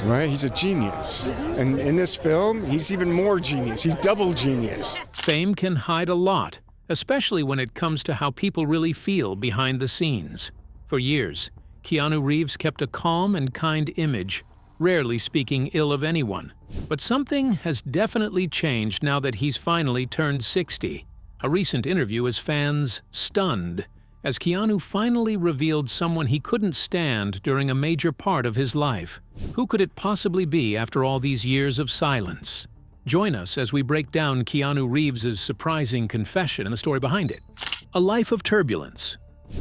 right? He's a genius. And in this film, he's even more genius. He's double genius. Fame can hide a lot, especially when it comes to how people really feel behind the scenes. For years, Keanu Reeves kept a calm and kind image, rarely speaking ill of anyone. But something has definitely changed now that he's finally turned 60. A recent interview has fans stunned, as Keanu finally revealed someone he couldn't stand during a major part of his life. Who could it possibly be after all these years of silence? Join us as we break down Keanu Reeves' surprising confession and the story behind it. A life of turbulence.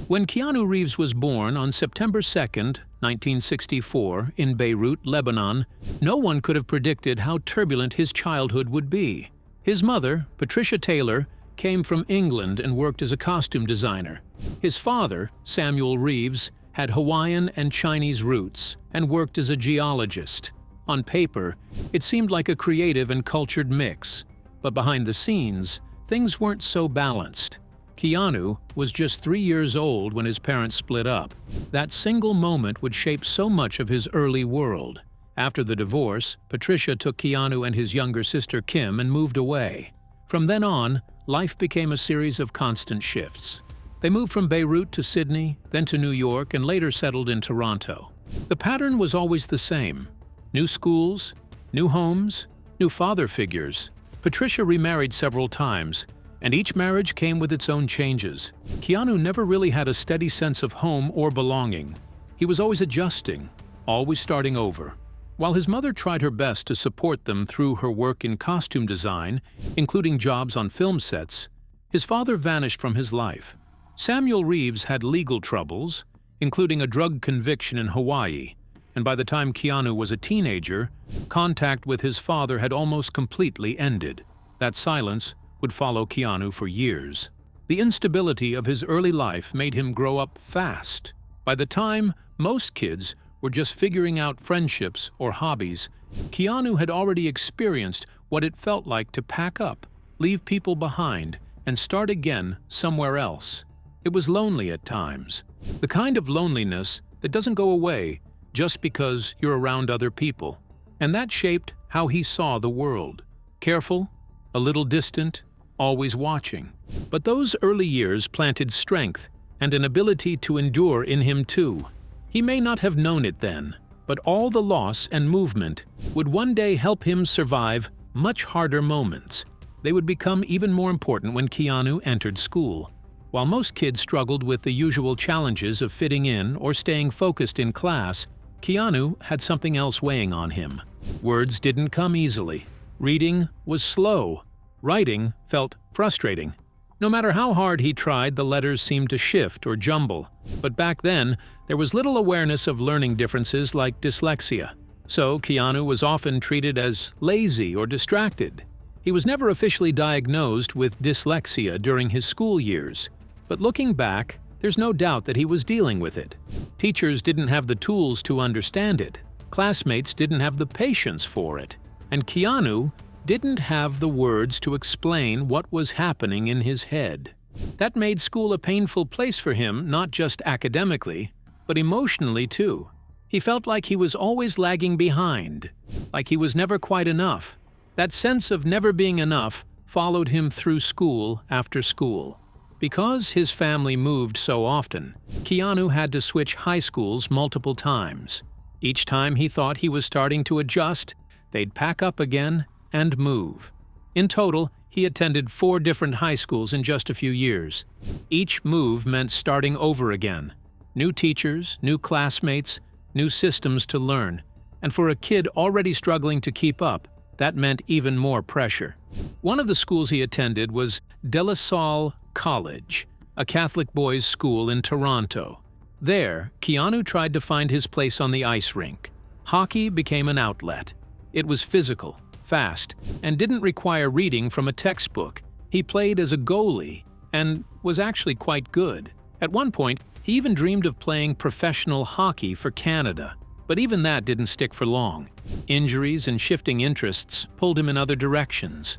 When Keanu Reeves was born on September 2, 1964, in Beirut, Lebanon, no one could have predicted how turbulent his childhood would be. His mother, Patricia Taylor, came from England and worked as a costume designer. His father, Samuel Reeves, had Hawaiian and Chinese roots and worked as a geologist. On paper, it seemed like a creative and cultured mix, but behind the scenes, things weren't so balanced. Keanu was just 3 years old when his parents split up. That single moment would shape so much of his early world. After the divorce, Patricia took Keanu and his younger sister Kim and moved away. From then on, life became a series of constant shifts. They moved from Beirut to Sydney, then to New York, and later settled in Toronto. The pattern was always the same. New schools, new homes, new father figures. Patricia remarried several times, and each marriage came with its own changes. Keanu never really had a steady sense of home or belonging. He was always adjusting, always starting over. While his mother tried her best to support them through her work in costume design, including jobs on film sets, his father vanished from his life. Samuel Reeves had legal troubles, including a drug conviction in Hawaii, and by the time Keanu was a teenager, contact with his father had almost completely ended. That silence would follow Keanu for years. The instability of his early life made him grow up fast. By the time most kids were just figuring out friendships or hobbies, Keanu had already experienced what it felt like to pack up, leave people behind, and start again somewhere else. It was lonely at times, the kind of loneliness that doesn't go away just because you're around other people. And that shaped how he saw the world. Careful, a little distant, always watching. But those early years planted strength and an ability to endure in him too. He may not have known it then, but all the loss and movement would one day help him survive much harder moments. They would become even more important when Keanu entered school. While most kids struggled with the usual challenges of fitting in or staying focused in class, Keanu had something else weighing on him. Words didn't come easily. Reading was slow. Writing felt frustrating. No matter how hard he tried, the letters seemed to shift or jumble. But back then, there was little awareness of learning differences like dyslexia. So Keanu was often treated as lazy or distracted. He was never officially diagnosed with dyslexia during his school years. But looking back, there's no doubt that he was dealing with it. Teachers didn't have the tools to understand it. Classmates didn't have the patience for it. And Keanu didn't have the words to explain what was happening in his head. That made school a painful place for him, not just academically, but emotionally too. He felt like he was always lagging behind, like he was never quite enough. That sense of never being enough followed him through school after school. Because his family moved so often, Keanu had to switch high schools multiple times. Each time he thought he was starting to adjust, they'd pack up again and move. In total, he attended 4 different high schools in just a few years. Each move meant starting over again. New teachers, new classmates, new systems to learn. And for a kid already struggling to keep up, that meant even more pressure. One of the schools he attended was De La Salle College, a Catholic boys' school in Toronto. There, Keanu tried to find his place on the ice rink. Hockey became an outlet. It was physical, fast, and didn't require reading from a textbook. He played as a goalie and was actually quite good. At one point, he even dreamed of playing professional hockey for Canada. But even that didn't stick for long. Injuries and shifting interests pulled him in other directions.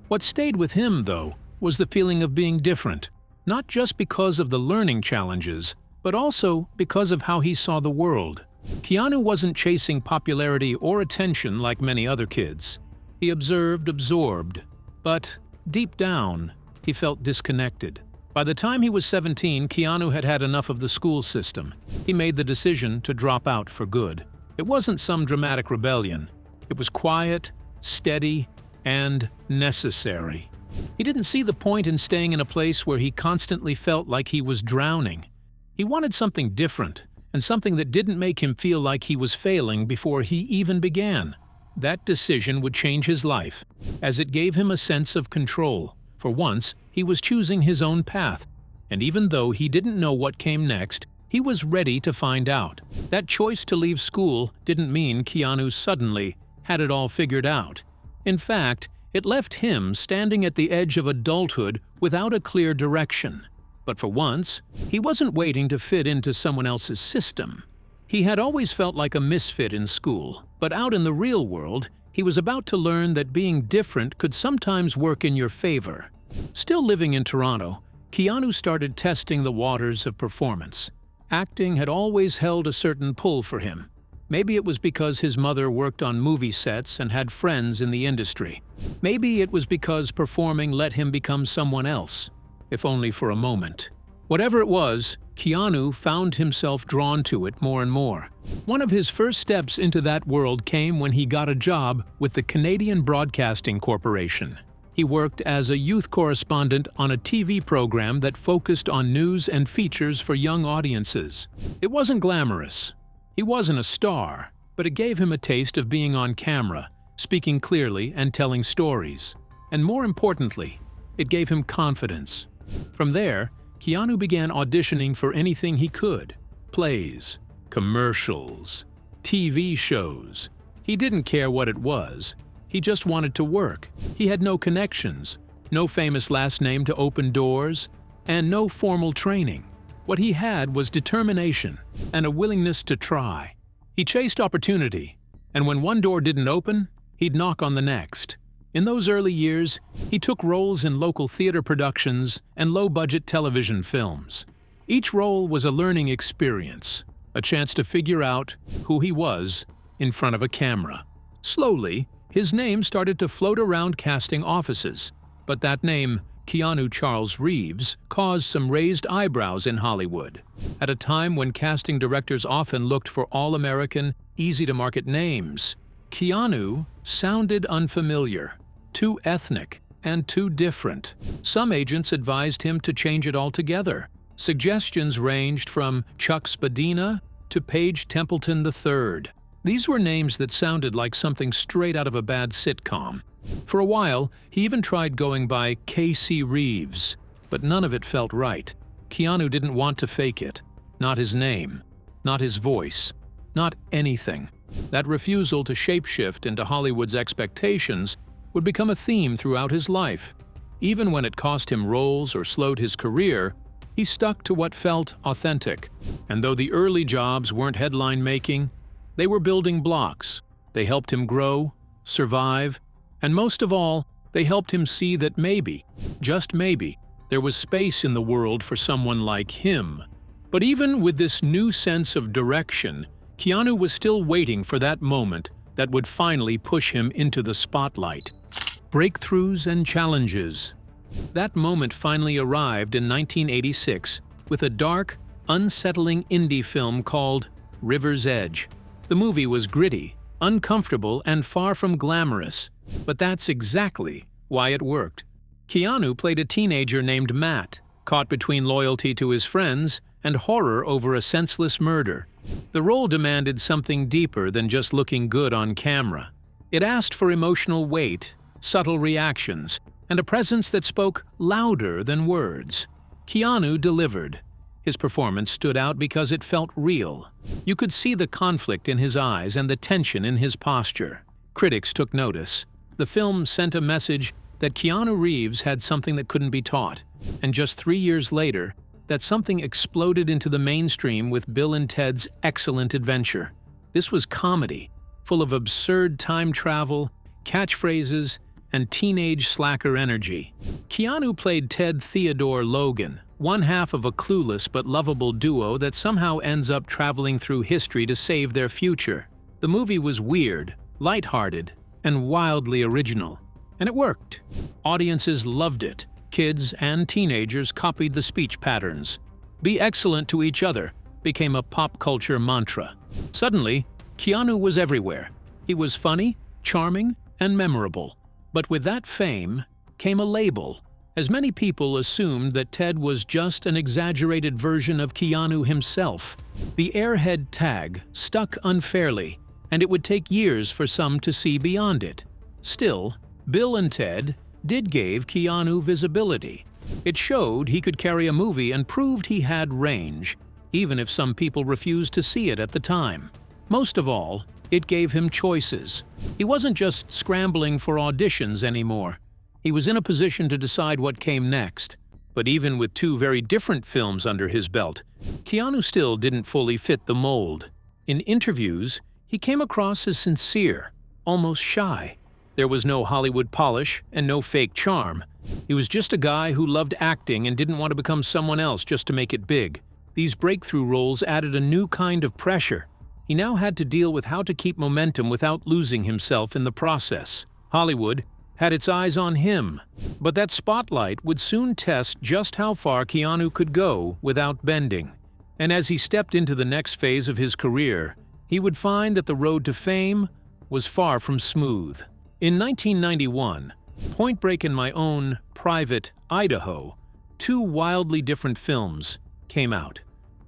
What stayed with him, though, was the feeling of being different, not just because of the learning challenges, but also because of how he saw the world. Keanu wasn't chasing popularity or attention like many other kids. He absorbed, but deep down, he felt disconnected. By the time he was 17, Keanu had had enough of the school system. He made the decision to drop out for good. It wasn't some dramatic rebellion. It was quiet, steady, and necessary. He didn't see the point in staying in a place where he constantly felt like he was drowning. He wanted something different, and something that didn't make him feel like he was failing before he even began. That decision would change his life, as it gave him a sense of control. For once, he was choosing his own path, and even though he didn't know what came next, he was ready to find out. That choice to leave school didn't mean Keanu suddenly had it all figured out. In fact, it left him standing at the edge of adulthood without a clear direction. But for once, he wasn't waiting to fit into someone else's system. He had always felt like a misfit in school, but out in the real world, he was about to learn that being different could sometimes work in your favor. Still living in Toronto, Keanu started testing the waters of performance. Acting had always held a certain pull for him. Maybe it was because his mother worked on movie sets and had friends in the industry. Maybe it was because performing let him become someone else, if only for a moment. Whatever it was, Keanu found himself drawn to it more and more. One of his first steps into that world came when he got a job with the Canadian Broadcasting Corporation. He worked as a youth correspondent on a TV program that focused on news and features for young audiences. It wasn't glamorous. He wasn't a star, but it gave him a taste of being on camera, speaking clearly and telling stories. And more importantly, it gave him confidence. From there, Keanu began auditioning for anything he could. Plays, commercials, TV shows. He didn't care what it was. He just wanted to work. He had no connections, no famous last name to open doors, and no formal training. What he had was determination and a willingness to try. He chased opportunity, and when one door didn't open, he'd knock on the next. In those early years, he took roles in local theater productions and low-budget television films. Each role was a learning experience, a chance to figure out who he was in front of a camera. Slowly, his name started to float around casting offices, but that name, Keanu Charles Reeves, caused some raised eyebrows in Hollywood. At a time when casting directors often looked for all-American, easy-to-market names, Keanu sounded unfamiliar, too ethnic, and too different. Some agents advised him to change it altogether. Suggestions ranged from Chuck Spadina to Paige Templeton III. These were names that sounded like something straight out of a bad sitcom. For a while, he even tried going by K.C. Reeves, but none of it felt right. Keanu didn't want to fake it. Not his name, not his voice, not anything. That refusal to shapeshift into Hollywood's expectations would become a theme throughout his life. Even when it cost him roles or slowed his career, he stuck to what felt authentic. And though the early jobs weren't headline-making, they were building blocks. They helped him grow, survive, and most of all, they helped him see that maybe, just maybe, there was space in the world for someone like him. But even with this new sense of direction, Keanu was still waiting for that moment that would finally push him into the spotlight. Breakthroughs and challenges. That moment finally arrived in 1986 with a dark, unsettling indie film called River's Edge. The movie was gritty, uncomfortable, and far from glamorous, but that's exactly why it worked. Keanu played a teenager named Matt, caught between loyalty to his friends and horror over a senseless murder. The role demanded something deeper than just looking good on camera. It asked for emotional weight, subtle reactions, and a presence that spoke louder than words. Keanu delivered. His performance stood out because it felt real. You could see the conflict in his eyes and the tension in his posture. Critics took notice. The film sent a message that Keanu Reeves had something that couldn't be taught. And just 3 years later, that something exploded into the mainstream with Bill and Ted's Excellent Adventure. This was comedy, full of absurd time travel, catchphrases, and teenage slacker energy. Keanu played Ted Theodore Logan, one half of a clueless but lovable duo that somehow ends up traveling through history to save their future. The movie was weird, lighthearted, and wildly original. And it worked. Audiences loved it. Kids and teenagers copied the speech patterns. Be excellent to each other became a pop culture mantra. Suddenly, Keanu was everywhere. He was funny, charming, and memorable. But with that fame came a label, as many people assumed that Ted was just an exaggerated version of Keanu himself. The airhead tag stuck unfairly, and it would take years for some to see beyond it. Still, Bill and Ted did give Keanu visibility. It showed he could carry a movie and proved he had range, even if some people refused to see it at the time. Most of all, it gave him choices. He wasn't just scrambling for auditions anymore. He was in a position to decide what came next. But even with two very different films under his belt, Keanu still didn't fully fit the mold. In interviews, he came across as sincere, almost shy. There was no Hollywood polish and no fake charm. He was just a guy who loved acting and didn't want to become someone else just to make it big. These breakthrough roles added a new kind of pressure. He now had to deal with how to keep momentum without losing himself in the process. Hollywood had its eyes on him, but that spotlight would soon test just how far Keanu could go without bending. And as he stepped into the next phase of his career, he would find that the road to fame was far from smooth. In 1991, Point Break and My Own Private Idaho, two wildly different films, came out.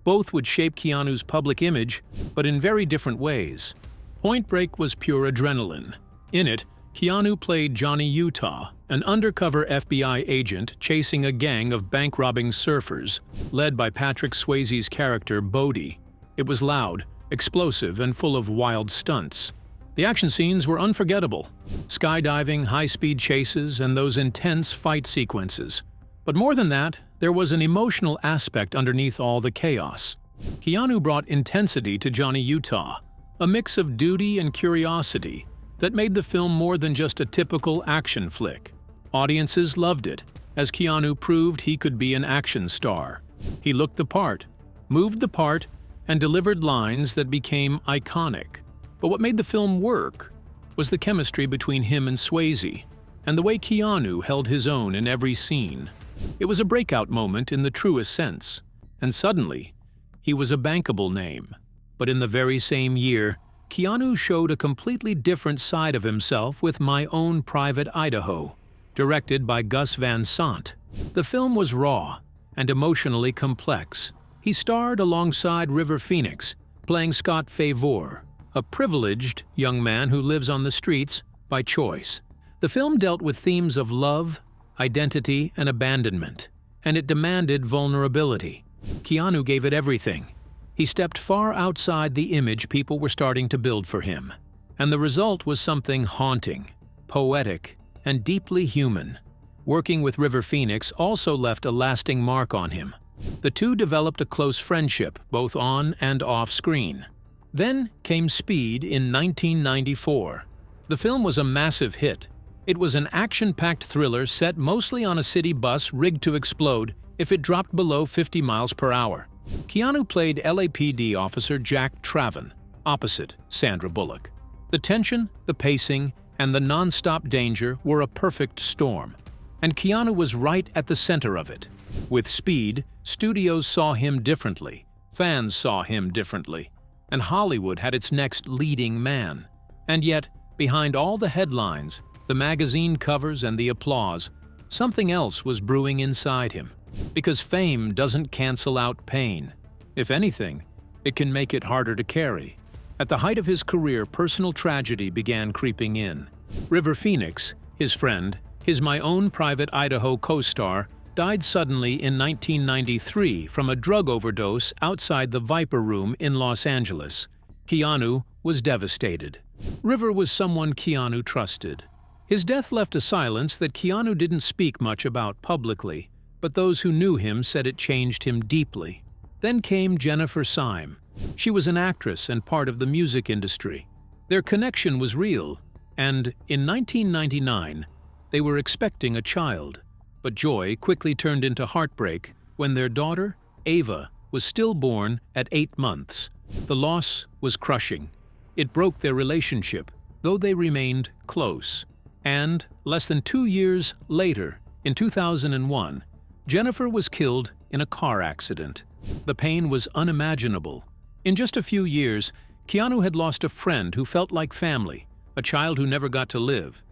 Both would shape Keanu's public image, but in very different ways. Point Break was pure adrenaline. In it, Keanu played Johnny Utah, an undercover FBI agent chasing a gang of bank-robbing surfers, led by Patrick Swayze's character Bodie. It was loud, explosive, and full of wild stunts. The action scenes were unforgettable. Skydiving, high-speed chases, and those intense fight sequences. But more than that, there was an emotional aspect underneath all the chaos. Keanu brought intensity to Johnny Utah, a mix of duty and curiosity that made the film more than just a typical action flick. Audiences loved it, as Keanu proved he could be an action star. He looked the part, moved the part, and delivered lines that became iconic. But what made the film work was the chemistry between him and Swayze, and the way Keanu held his own in every scene. It was a breakout moment in the truest sense, and suddenly, he was a bankable name. But in the very same year, Keanu showed a completely different side of himself with My Own Private Idaho, directed by Gus Van Sant. The film was raw and emotionally complex. He starred alongside River Phoenix, playing Scott Favor, a privileged young man who lives on the streets by choice. The film dealt with themes of love, identity, and abandonment, and it demanded vulnerability. Keanu gave it everything. He stepped far outside the image people were starting to build for him, and the result was something haunting, poetic, and deeply human. Working with River Phoenix also left a lasting mark on him. The two developed a close friendship, both on and off screen. Then came Speed in 1994. The film was a massive hit. It was an action-packed thriller set mostly on a city bus rigged to explode if it dropped below 50 miles per hour. Keanu played LAPD officer Jack Traven, opposite Sandra Bullock. The tension, the pacing, and the non-stop danger were a perfect storm, and Keanu was right at the center of it. With Speed, studios saw him differently, fans saw him differently, and Hollywood had its next leading man. And yet, behind all the headlines, the magazine covers, and the applause, something else was brewing inside him. Because fame doesn't cancel out pain. If anything, it can make it harder to carry. At the height of his career, personal tragedy began creeping in. River Phoenix, his friend, his My Own Private Idaho co-star, died suddenly in 1993 from a drug overdose outside the Viper Room in Los Angeles. Keanu was devastated. River was someone Keanu trusted. His death left a silence that Keanu didn't speak much about publicly, but those who knew him said it changed him deeply. Then came Jennifer Syme. She was an actress and part of the music industry. Their connection was real, and in 1999, they were expecting a child. But joy quickly turned into heartbreak when their daughter, Ava, was stillborn at 8 months. The loss was crushing. It broke their relationship, though they remained close. And less than 2 years later, in 2001, Jennifer was killed in a car accident. The pain was unimaginable. In just a few years, Keanu had lost a friend who felt like family, a child who never got to live,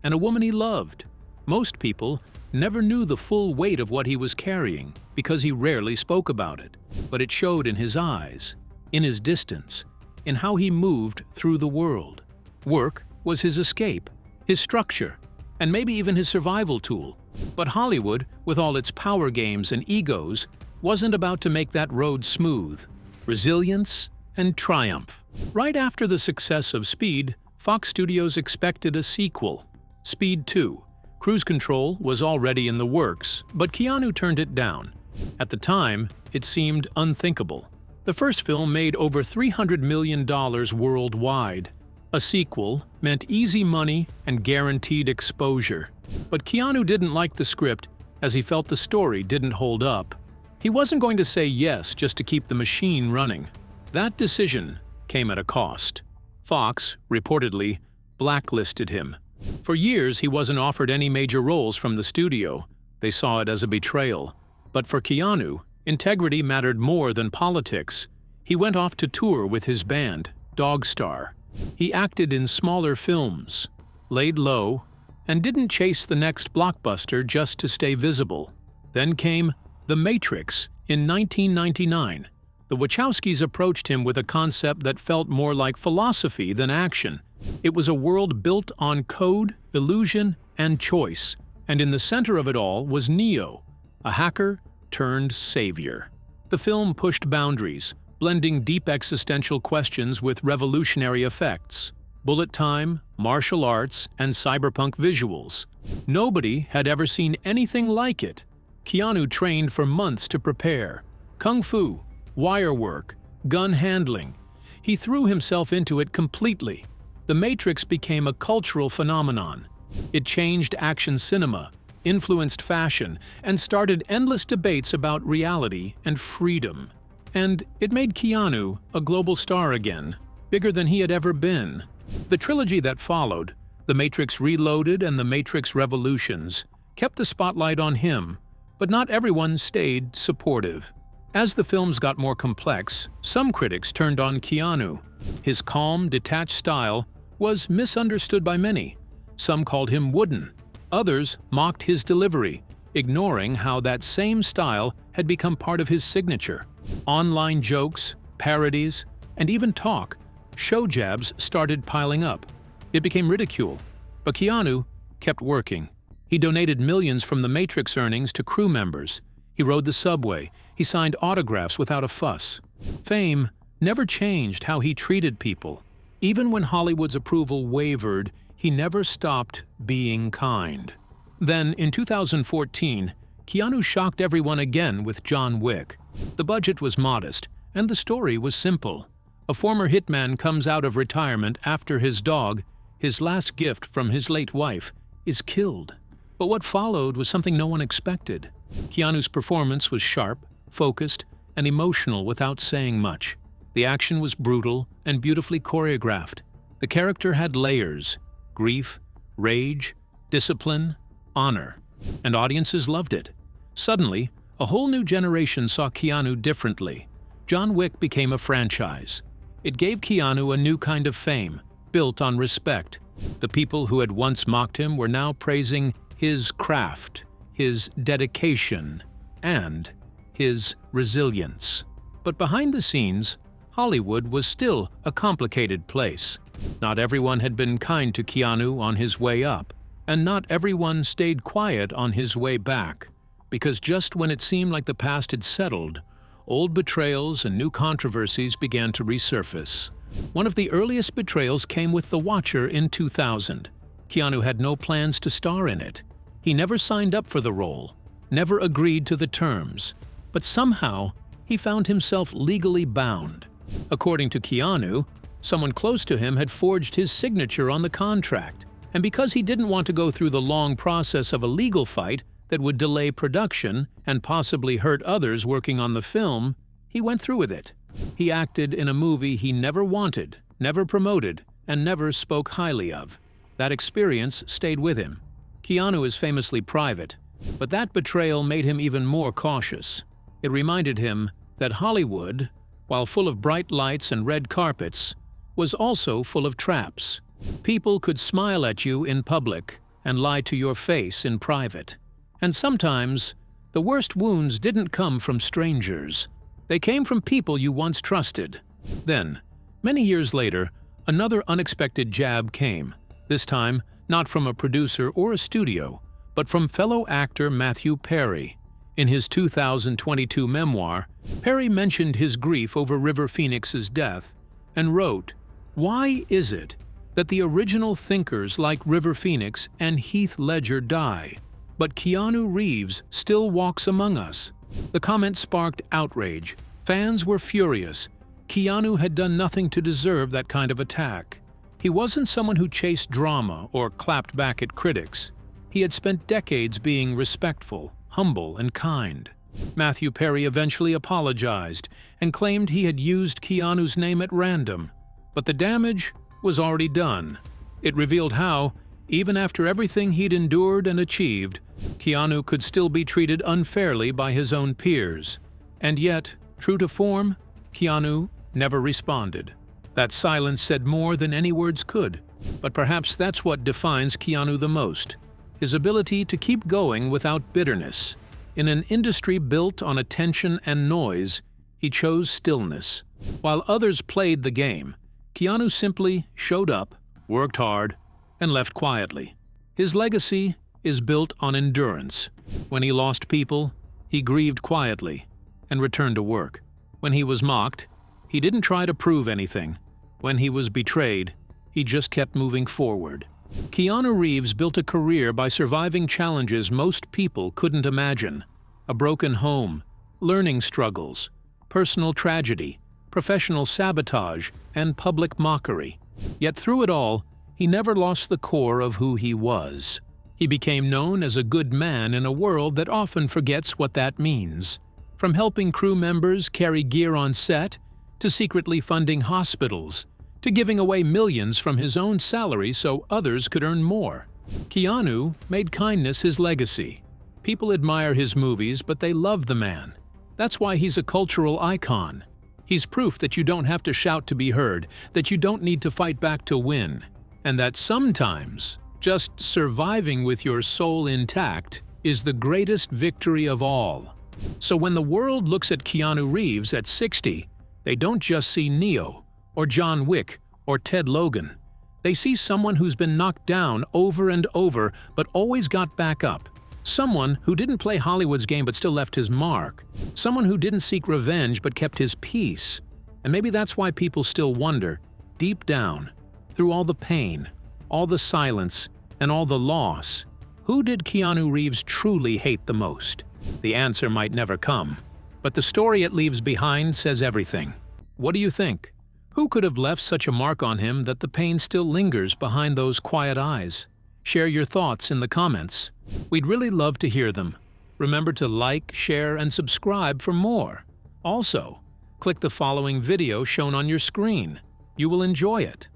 and a woman he loved. Most people never knew the full weight of what he was carrying because he rarely spoke about it. But it showed in his eyes, in his distance, in how he moved through the world. Work was his escape, his structure, and maybe even his survival tool. But Hollywood, with all its power games and egos, wasn't about to make that road smooth. Resilience and triumph. Right after the success of Speed, Fox Studios expected a sequel, Speed 2. Cruise Control was already in the works, but Keanu turned it down. At the time, it seemed unthinkable. The first film made over $300 million worldwide. A sequel meant easy money and guaranteed exposure. But Keanu didn't like the script, as he felt the story didn't hold up. He wasn't going to say yes just to keep the machine running. That decision came at a cost. Fox, reportedly, blacklisted him. For years, he wasn't offered any major roles from the studio. They saw it as a betrayal. But for Keanu, integrity mattered more than politics. He went off to tour with his band, Dog Star. He acted in smaller films, laid low, and didn't chase the next blockbuster just to stay visible. Then came The Matrix in 1999. The Wachowskis approached him with a concept that felt more like philosophy than action. It was a world built on code, illusion, and choice. And in the center of it all was Neo, a hacker turned savior. The film pushed boundaries, blending deep existential questions with revolutionary effects. Bullet time, martial arts, and cyberpunk visuals. Nobody had ever seen anything like it. Keanu trained for months to prepare. Kung fu, wire work, gun handling. He threw himself into it completely. The Matrix became a cultural phenomenon. It changed action cinema, influenced fashion, and started endless debates about reality and freedom. And it made Keanu a global star again, bigger than he had ever been. The trilogy that followed, The Matrix Reloaded and The Matrix Revolutions, kept the spotlight on him, but not everyone stayed supportive. As the films got more complex, some critics turned on Keanu. His calm, detached style was misunderstood by many. Some called him wooden. Others mocked his delivery, ignoring how that same style had become part of his signature. Online jokes, parodies, and even talk, show jabs started piling up. It became ridicule. But Keanu kept working. He donated millions from the Matrix earnings to crew members. He rode the subway. He signed autographs without a fuss. Fame never changed how he treated people. Even when Hollywood's approval wavered, he never stopped being kind. Then, in 2014, Keanu shocked everyone again with John Wick. The budget was modest, and the story was simple. A former hitman comes out of retirement after his dog, his last gift from his late wife, is killed. But what followed was something no one expected. Keanu's performance was sharp, focused, and emotional without saying much. The action was brutal and beautifully choreographed. The character had layers: grief, rage, discipline, honor, and audiences loved it. Suddenly, a whole new generation saw Keanu differently. John Wick became a franchise. It gave Keanu a new kind of fame, built on respect. The people who had once mocked him were now praising his craft, his dedication, and his resilience. But behind the scenes, Hollywood was still a complicated place. Not everyone had been kind to Keanu on his way up, and not everyone stayed quiet on his way back. Because just when it seemed like the past had settled, old betrayals and new controversies began to resurface. One of the earliest betrayals came with The Watcher in 2000. Keanu had no plans to star in it. He never signed up for the role, never agreed to the terms, but somehow he found himself legally bound. According to Keanu, someone close to him had forged his signature on the contract, and because he didn't want to go through the long process of a legal fight, that would delay production and possibly hurt others working on the film, he went through with it. He acted in a movie he never wanted, never promoted, and never spoke highly of. That experience stayed with him. Keanu is famously private, but that betrayal made him even more cautious. It reminded him that Hollywood, while full of bright lights and red carpets, was also full of traps. People could smile at you in public and lie to your face in private. And sometimes, the worst wounds didn't come from strangers. They came from people you once trusted. Then, many years later, another unexpected jab came. This time, not from a producer or a studio, but from fellow actor Matthew Perry. In his 2022 memoir, Perry mentioned his grief over River Phoenix's death and wrote, "Why is it that the original thinkers like River Phoenix and Heath Ledger die, but Keanu Reeves still walks among us?" The comment sparked outrage. Fans were furious. Keanu had done nothing to deserve that kind of attack. He wasn't someone who chased drama or clapped back at critics. He had spent decades being respectful, humble, and kind. Matthew Perry eventually apologized and claimed he had used Keanu's name at random, but the damage was already done. It revealed how, even after everything he'd endured and achieved, Keanu could still be treated unfairly by his own peers. And yet, true to form, Keanu never responded. That silence said more than any words could, but perhaps that's what defines Keanu the most: his ability to keep going without bitterness. In an industry built on attention and noise, he chose stillness. While others played the game, Keanu simply showed up, worked hard, and left quietly. His legacy is built on endurance. When he lost people, he grieved quietly and returned to work. When he was mocked, he didn't try to prove anything. When he was betrayed, he just kept moving forward. Keanu Reeves built a career by surviving challenges most people couldn't imagine: a broken home, learning struggles, personal tragedy, professional sabotage, and public mockery. Yet through it all, he never lost the core of who he was. He became known as a good man in a world that often forgets what that means. From helping crew members carry gear on set, to secretly funding hospitals, to giving away millions from his own salary so others could earn more. Keanu made kindness his legacy. People admire his movies, but they love the man. That's why he's a cultural icon. He's proof that you don't have to shout to be heard, that you don't need to fight back to win, and that sometimes just surviving with your soul intact is the greatest victory of all. So when the world looks at Keanu Reeves at 60, they don't just see Neo, or John Wick, or Ted Logan. They see someone who's been knocked down over and over but always got back up. Someone who didn't play Hollywood's game but still left his mark. Someone who didn't seek revenge but kept his peace. And maybe that's why people still wonder, deep down, through all the pain, all the silence, and all the loss, who did Keanu Reeves truly hate the most? The answer might never come, but the story it leaves behind says everything. What do you think? Who could have left such a mark on him that the pain still lingers behind those quiet eyes? Share your thoughts in the comments. We'd really love to hear them. Remember to like, share, and subscribe for more. Also, click the following video shown on your screen. You will enjoy it.